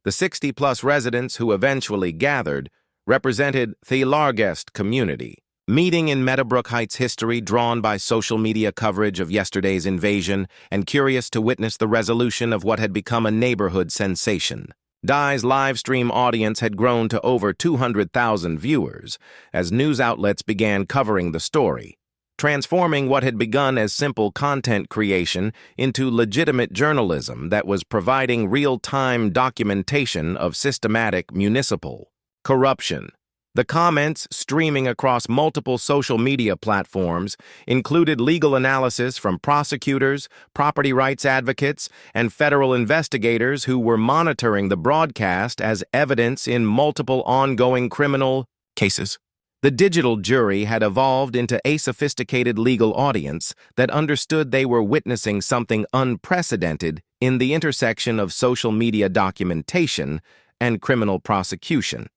The 60-plus residents who eventually gathered represented the largest community, meeting in Meadowbrook Heights history drawn by social media coverage of yesterday's invasion and curious to witness the resolution of what had become a neighborhood sensation. Dye's live stream audience had grown to over 200,000 viewers as news outlets began covering the story, transforming what had begun as simple content creation into legitimate journalism that was providing real-time documentation of systematic municipal corruption. The comments streaming across multiple social media platforms included legal analysis from prosecutors, property rights advocates, and federal investigators who were monitoring the broadcast as evidence in multiple ongoing criminal cases. The digital jury had evolved into a sophisticated legal audience that understood they were witnessing something unprecedented in the intersection of social media documentation and criminal prosecution.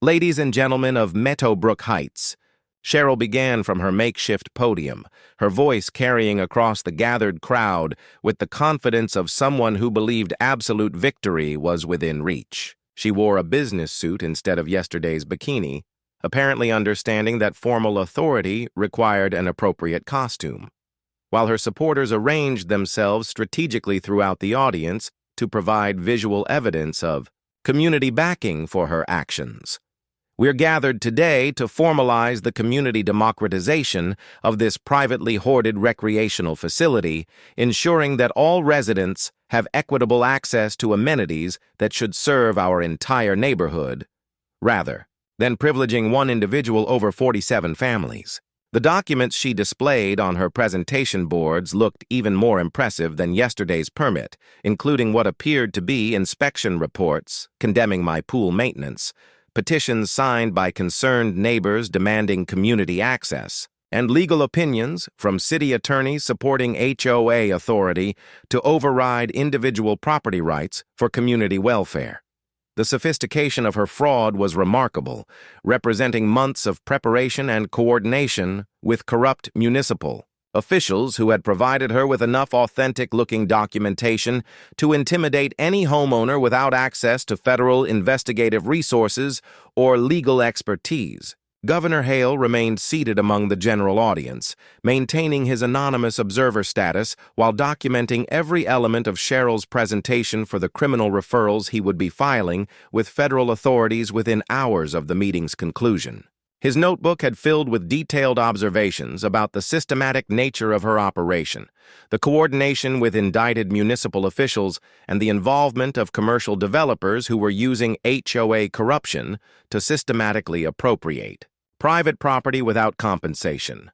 Ladies and gentlemen of Meadowbrook Heights, Cheryl began from her makeshift podium, her voice carrying across the gathered crowd with the confidence of someone who believed absolute victory was within reach. She wore a business suit instead of yesterday's bikini, apparently understanding that formal authority required an appropriate costume, while her supporters arranged themselves strategically throughout the audience to provide visual evidence of community backing for her actions. We're gathered today to formalize the community democratization of this privately hoarded recreational facility, ensuring that all residents have equitable access to amenities that should serve our entire neighborhood, rather than privileging one individual over 47 families. The documents she displayed on her presentation boards looked even more impressive than yesterday's permit, including what appeared to be inspection reports condemning my pool maintenance, petitions signed by concerned neighbors demanding community access, and legal opinions from city attorneys supporting HOA authority to override individual property rights for community welfare. The sophistication of her fraud was remarkable, representing months of preparation and coordination with corrupt municipal officials who had provided her with enough authentic-looking documentation to intimidate any homeowner without access to federal investigative resources or legal expertise. Governor Hale remained seated among the general audience, maintaining his anonymous observer status while documenting every element of Cheryl's presentation for the criminal referrals he would be filing with federal authorities within hours of the meeting's conclusion. His notebook had filled with detailed observations about the systematic nature of her operation, the coordination with indicted municipal officials, and the involvement of commercial developers who were using HOA corruption to systematically appropriate private property without compensation.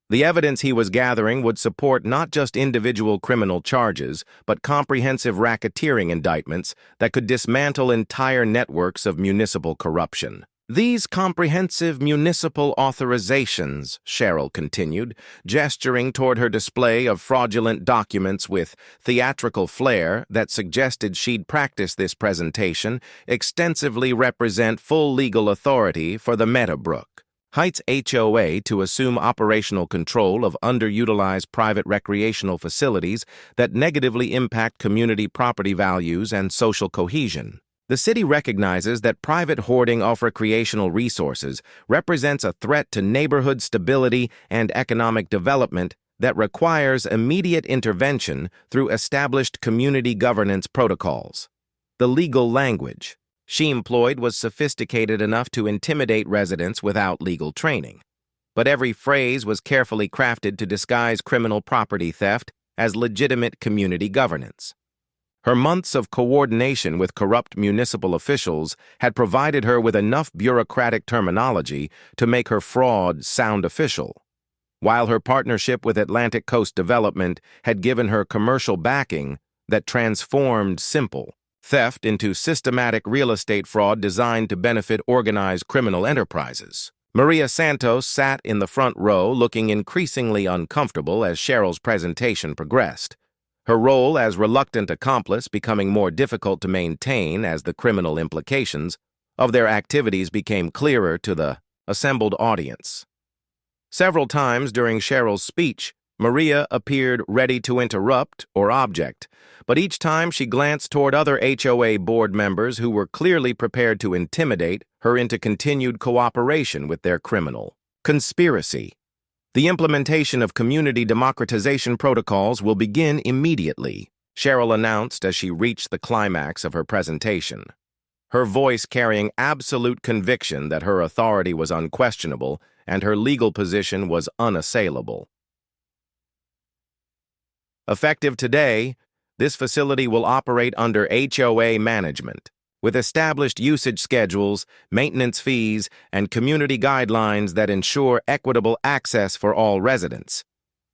The evidence he was gathering would support not just individual criminal charges, but comprehensive racketeering indictments that could dismantle entire networks of municipal corruption. These comprehensive municipal authorizations, Cheryl continued, gesturing toward her display of fraudulent documents with theatrical flair that suggested she'd practiced this presentation, extensively represent full legal authority for the Meadowbrook Heights HOA to assume operational control of underutilized private recreational facilities that negatively impact community property values and social cohesion. The city recognizes that private hoarding of recreational resources represents a threat to neighborhood stability and economic development that requires immediate intervention through established community governance protocols. The legal language she employed was sophisticated enough to intimidate residents without legal training, but every phrase was carefully crafted to disguise criminal property theft as legitimate community governance. Her months of coordination with corrupt municipal officials had provided her with enough bureaucratic terminology to make her fraud sound official, while her partnership with Atlantic Coast Development had given her commercial backing that transformed simple theft into systematic real estate fraud designed to benefit organized criminal enterprises. Maria Santos sat in the front row looking increasingly uncomfortable as Cheryl's presentation progressed, her role as reluctant accomplice becoming more difficult to maintain as the criminal implications of their activities became clearer to the assembled audience. Several times during Cheryl's speech, Maria appeared ready to interrupt or object, but each time she glanced toward other HOA board members who were clearly prepared to intimidate her into continued cooperation with their criminal conspiracy. The implementation of community democratization protocols will begin immediately, Cheryl announced as she reached the climax of her presentation, her voice carrying absolute conviction that her authority was unquestionable and her legal position was unassailable. Effective today, this facility will operate under HOA management, with established usage schedules, maintenance fees, and community guidelines that ensure equitable access for all residents.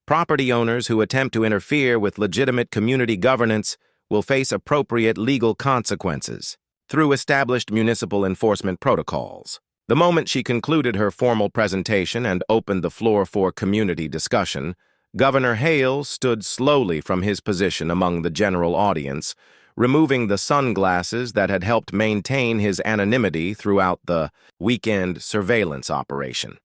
Property owners who attempt to interfere with legitimate community governance will face appropriate legal consequences through established municipal enforcement protocols. The moment she concluded her formal presentation and opened the floor for community discussion, Governor Hale stood slowly from his position among the general audience, removing the sunglasses that had helped maintain his anonymity throughout the weekend surveillance operation.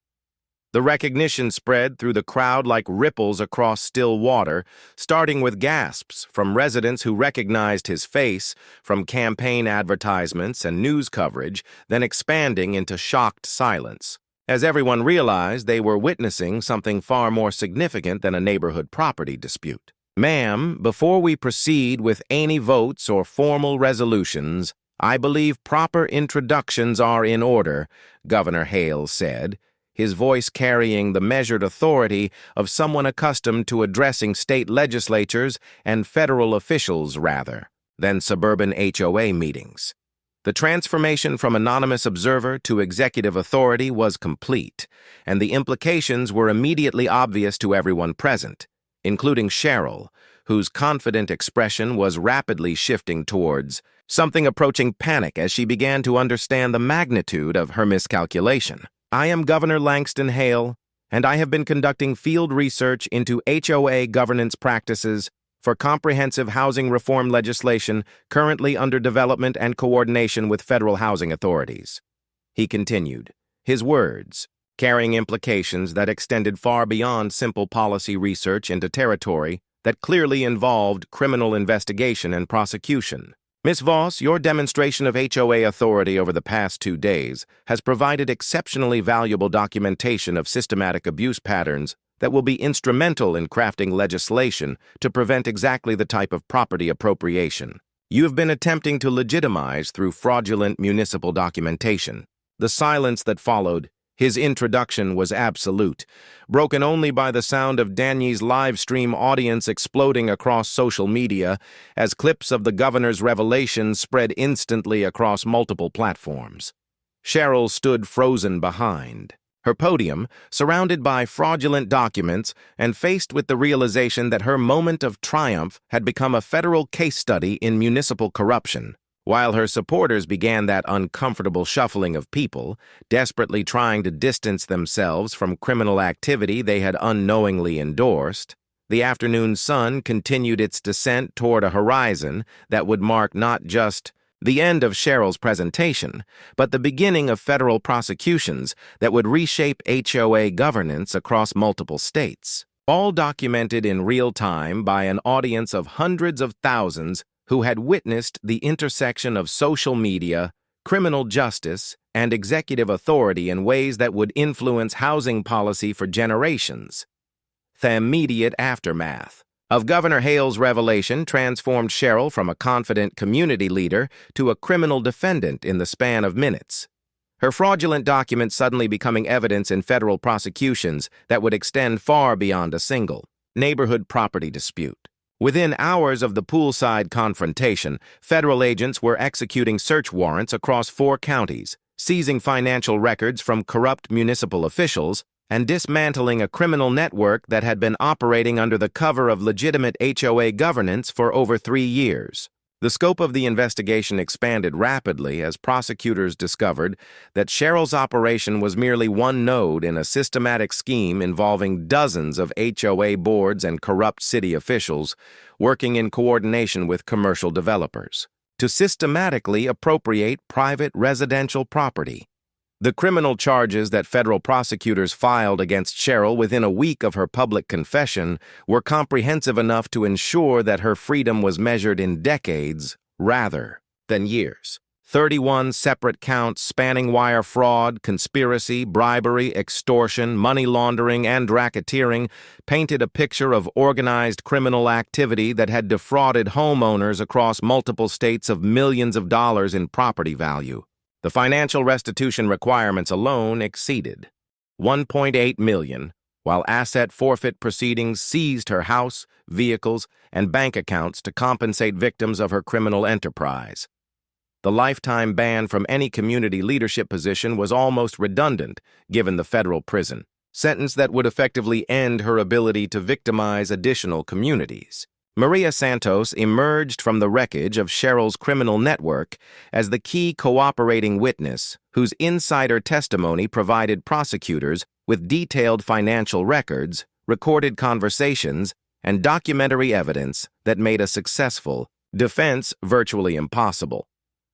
The recognition spread through the crowd like ripples across still water, starting with gasps from residents who recognized his face from campaign advertisements and news coverage, then expanding into shocked silence, as everyone realized they were witnessing something far more significant than a neighborhood property dispute. Ma'am, before we proceed with any votes or formal resolutions, I believe proper introductions are in order, Governor Hale said, his voice carrying the measured authority of someone accustomed to addressing state legislatures and federal officials rather than suburban HOA meetings. The transformation from anonymous observer to executive authority was complete, and the implications were immediately obvious to everyone present, including Cheryl, whose confident expression was rapidly shifting towards something approaching panic as she began to understand the magnitude of her miscalculation. I am Governor Langston Hale, and I have been conducting field research into HOA governance practices for comprehensive housing reform legislation currently under development and coordination with federal housing authorities. He continued, his words carrying implications that extended far beyond simple policy research into territory that clearly involved criminal investigation and prosecution. Ms. Voss, your demonstration of HOA authority over the past 2 days has provided exceptionally valuable documentation of systematic abuse patterns that will be instrumental in crafting legislation to prevent exactly the type of property appropriation you have been attempting to legitimize through fraudulent municipal documentation. The silence that followed, his introduction was absolute, broken only by the sound of Danny's live stream audience exploding across social media as clips of the governor's revelations spread instantly across multiple platforms. Cheryl stood frozen behind her podium, surrounded by fraudulent documents and faced with the realization that her moment of triumph had become a federal case study in municipal corruption. While her supporters began that uncomfortable shuffling of people, desperately trying to distance themselves from criminal activity they had unknowingly endorsed, the afternoon sun continued its descent toward a horizon that would mark not just the end of Cheryl's presentation, but the beginning of federal prosecutions that would reshape HOA governance across multiple states, all documented in real time by an audience of hundreds of thousands who had witnessed the intersection of social media, criminal justice, and executive authority in ways that would influence housing policy for generations. The immediate aftermath of Governor Hale's revelation transformed Cheryl from a confident community leader to a criminal defendant in the span of minutes. Her fraudulent documents suddenly becoming evidence in federal prosecutions that would extend far beyond a single neighborhood property dispute. Within hours of the poolside confrontation, federal agents were executing search warrants across 4 counties, seizing financial records from corrupt municipal officials, and dismantling a criminal network that had been operating under the cover of legitimate HOA governance for over 3 years. The scope of the investigation expanded rapidly as prosecutors discovered that Cheryl's operation was merely one node in a systematic scheme involving dozens of HOA boards and corrupt city officials working in coordination with commercial developers to systematically appropriate private residential property. The criminal charges that federal prosecutors filed against Cheryl within a week of her public confession were comprehensive enough to ensure that her freedom was measured in decades rather than years. 31 separate counts spanning wire fraud, conspiracy, bribery, extortion, money laundering, and racketeering painted a picture of organized criminal activity that had defrauded homeowners across multiple states of millions of dollars in property value. The financial restitution requirements alone exceeded $1.8 million, while asset forfeit proceedings seized her house, vehicles, and bank accounts to compensate victims of her criminal enterprise. The lifetime ban from any community leadership position was almost redundant given the federal prison sentence that would effectively end her ability to victimize additional communities. Maria Santos emerged from the wreckage of Cheryl's criminal network as the key cooperating witness whose insider testimony provided prosecutors with detailed financial records, recorded conversations, and documentary evidence that made a successful defense virtually impossible.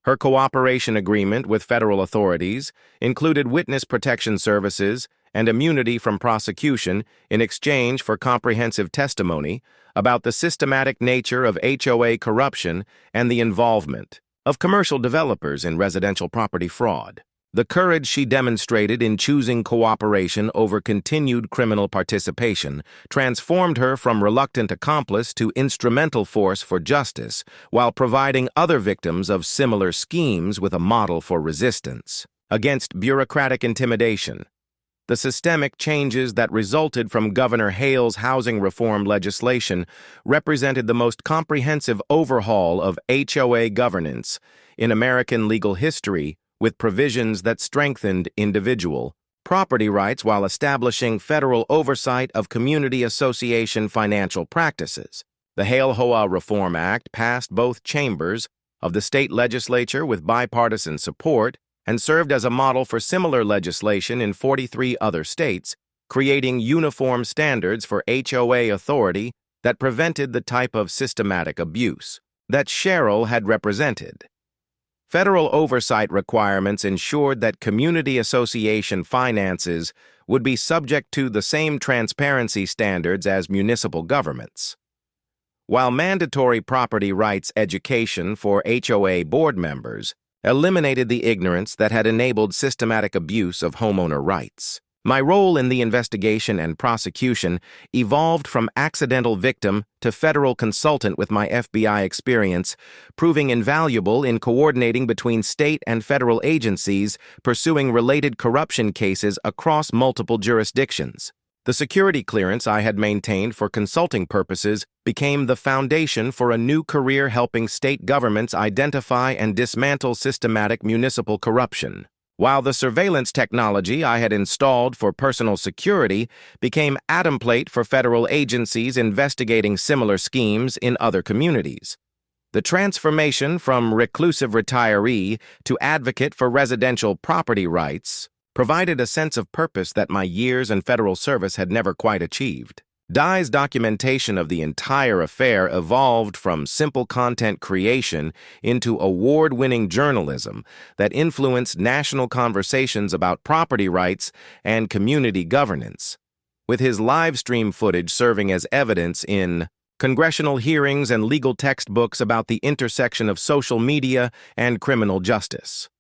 Her cooperation agreement with federal authorities included witness protection services and immunity from prosecution in exchange for comprehensive testimony about the systematic nature of HOA corruption and the involvement of commercial developers in residential property fraud. The courage she demonstrated in choosing cooperation over continued criminal participation transformed her from reluctant accomplice to instrumental force for justice, while providing other victims of similar schemes with a model for resistance against bureaucratic intimidation. The systemic changes that resulted from Governor Hale's housing reform legislation represented the most comprehensive overhaul of HOA governance in American legal history, with provisions that strengthened individual property rights while establishing federal oversight of community association financial practices. The Hale HOA Reform Act passed both chambers of the state legislature with bipartisan support and served as a model for similar legislation in 43 other states, creating uniform standards for HOA authority that prevented the type of systematic abuse that Cheryl had represented. Federal oversight requirements ensured that community association finances would be subject to the same transparency standards as municipal governments. While mandatory property rights education for HOA board members eliminated the ignorance that had enabled systematic abuse of homeowner rights. My role in the investigation and prosecution evolved from accidental victim to federal consultant with my FBI experience, proving invaluable in coordinating between state and federal agencies pursuing related corruption cases across multiple jurisdictions. The security clearance I had maintained for consulting purposes became the foundation for a new career helping state governments identify and dismantle systematic municipal corruption, while the surveillance technology I had installed for personal security became atom plate for federal agencies investigating similar schemes in other communities. The transformation from reclusive retiree to advocate for residential property rights provided a sense of purpose that my years in federal service had never quite achieved. Dye's documentation of the entire affair evolved from simple content creation into award-winning journalism that influenced national conversations about property rights and community governance, with his live stream footage serving as evidence in congressional hearings and legal textbooks about the intersection of social media and criminal justice.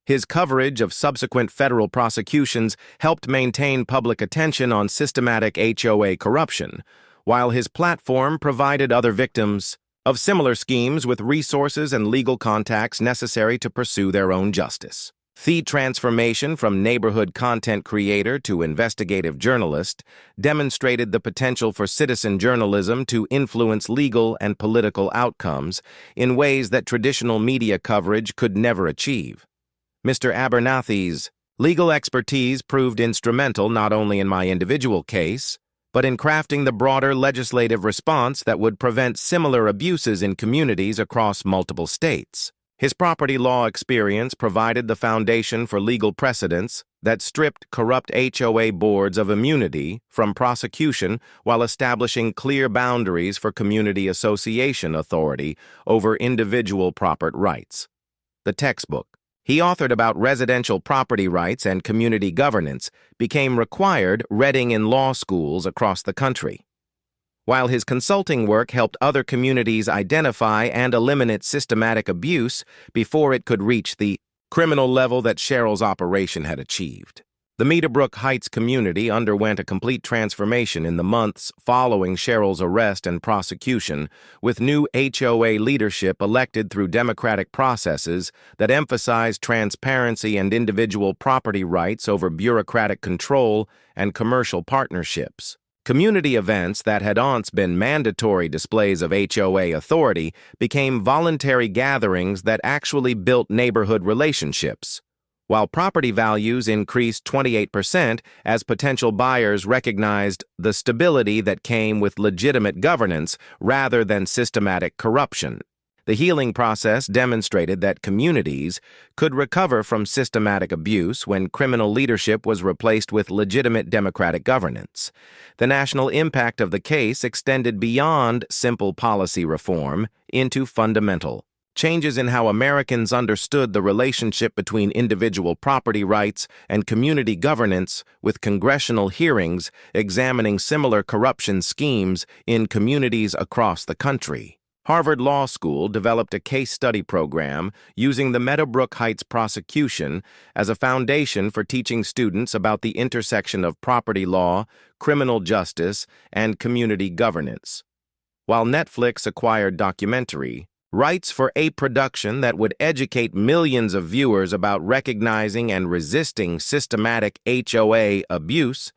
His coverage of subsequent federal prosecutions helped maintain public attention on systematic HOA corruption, while his platform provided other victims of similar schemes with resources and legal contacts necessary to pursue their own justice. The transformation from neighborhood content creator to investigative journalist demonstrated the potential for citizen journalism to influence legal and political outcomes in ways that traditional media coverage could never achieve. Mr. Abernathy's legal expertise proved instrumental not only in my individual case, but in crafting the broader legislative response that would prevent similar abuses in communities across multiple states. His property law experience provided the foundation for legal precedents that stripped corrupt HOA boards of immunity from prosecution while establishing clear boundaries for community association authority over individual property rights. The textbook he authored about residential property rights and community governance became required reading in law schools across the country, while his consulting work helped other communities identify and eliminate systematic abuse before it could reach the criminal level that Cheryl's operation had achieved. The Meadowbrook Heights community underwent a complete transformation in the months following Cheryl's arrest and prosecution, with new HOA leadership elected through democratic processes that emphasized transparency and individual property rights over bureaucratic control and commercial partnerships. Community events that had once been mandatory displays of HOA authority became voluntary gatherings that actually built neighborhood relationships, while property values increased 28% as potential buyers recognized the stability that came with legitimate governance rather than systematic corruption. The healing process demonstrated that communities could recover from systematic abuse when criminal leadership was replaced with legitimate democratic governance. The national impact of the case extended beyond simple policy reform into fundamental changes in how Americans understood the relationship between individual property rights and community governance, with congressional hearings examining similar corruption schemes in communities across the country. Harvard Law School developed a case study program using the Meadowbrook Heights prosecution as a foundation for teaching students about the intersection of property law, criminal justice, and community governance. While Netflix acquired documentary rights for a production that would educate millions of viewers about recognizing and resisting systematic HOA abuse,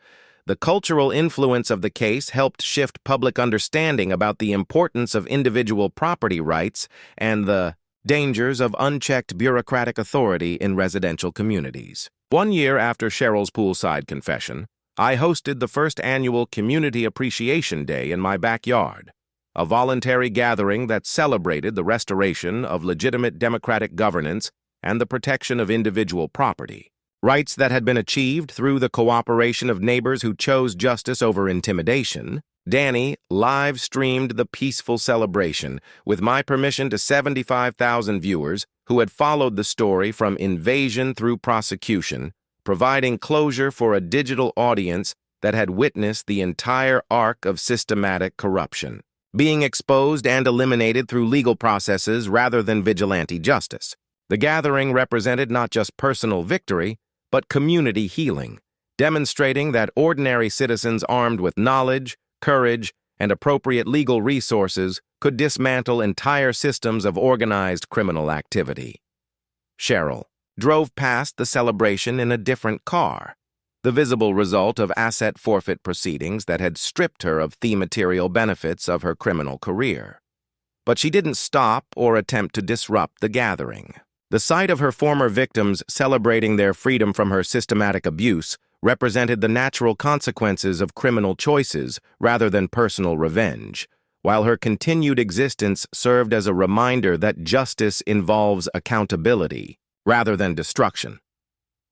the cultural influence of the case helped shift public understanding about the importance of individual property rights and the dangers of unchecked bureaucratic authority in residential communities. 1 year after Cheryl's poolside confession, I hosted the first annual Community Appreciation Day in my backyard, a voluntary gathering that celebrated the restoration of legitimate democratic governance and the protection of individual property rights that had been achieved through the cooperation of neighbors who chose justice over intimidation. Danny live-streamed the peaceful celebration with my permission to 75,000 viewers who had followed the story from invasion through prosecution, providing closure for a digital audience that had witnessed the entire arc of systematic corruption. being exposed and eliminated through legal processes rather than vigilante justice. The gathering represented not just personal victory, but community healing, demonstrating that ordinary citizens armed with knowledge, courage, and appropriate legal resources could dismantle entire systems of organized criminal activity. Cheryl drove past the celebration in a different car, the visible result of asset forfeit proceedings that had stripped her of the material benefits of her criminal career. But she didn't stop or attempt to disrupt the gathering. The sight of her former victims celebrating their freedom from her systematic abuse represented the natural consequences of criminal choices rather than personal revenge, while her continued existence served as a reminder that justice involves accountability rather than destruction.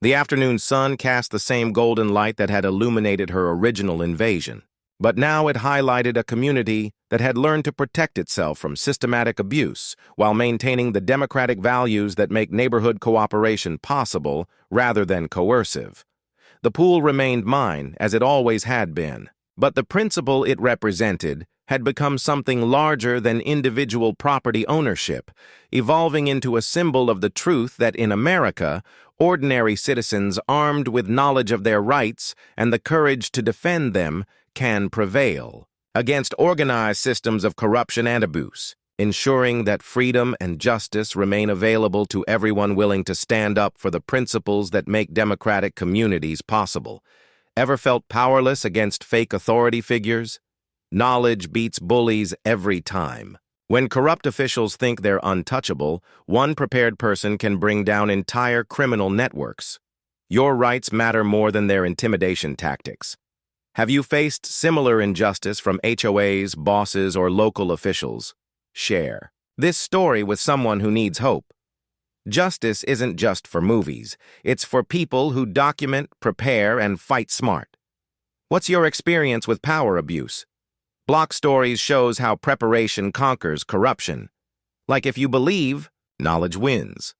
The afternoon sun cast the same golden light that had illuminated her original invasion, but now it highlighted a community that had learned to protect itself from systematic abuse while maintaining the democratic values that make neighborhood cooperation possible rather than coercive. The pool remained mine, as it always had been, but the principle it represented had become something larger than individual property ownership, evolving into a symbol of the truth that in America, ordinary citizens armed with knowledge of their rights and the courage to defend them can prevail against organized systems of corruption and abuse, ensuring that freedom and justice remain available to everyone willing to stand up for the principles that make democratic communities possible. Ever felt powerless against fake authority figures? Knowledge beats bullies every time. When corrupt officials think they're untouchable, one prepared person can bring down entire criminal networks. Your rights matter more than their intimidation tactics. Have you faced similar injustice from HOAs, bosses, or local officials? Share this story with someone who needs hope. Justice isn't just for movies. It's for people who document, prepare, and fight smart. What's your experience with power abuse? Block Stories shows how preparation conquers corruption. Like if you believe, knowledge wins.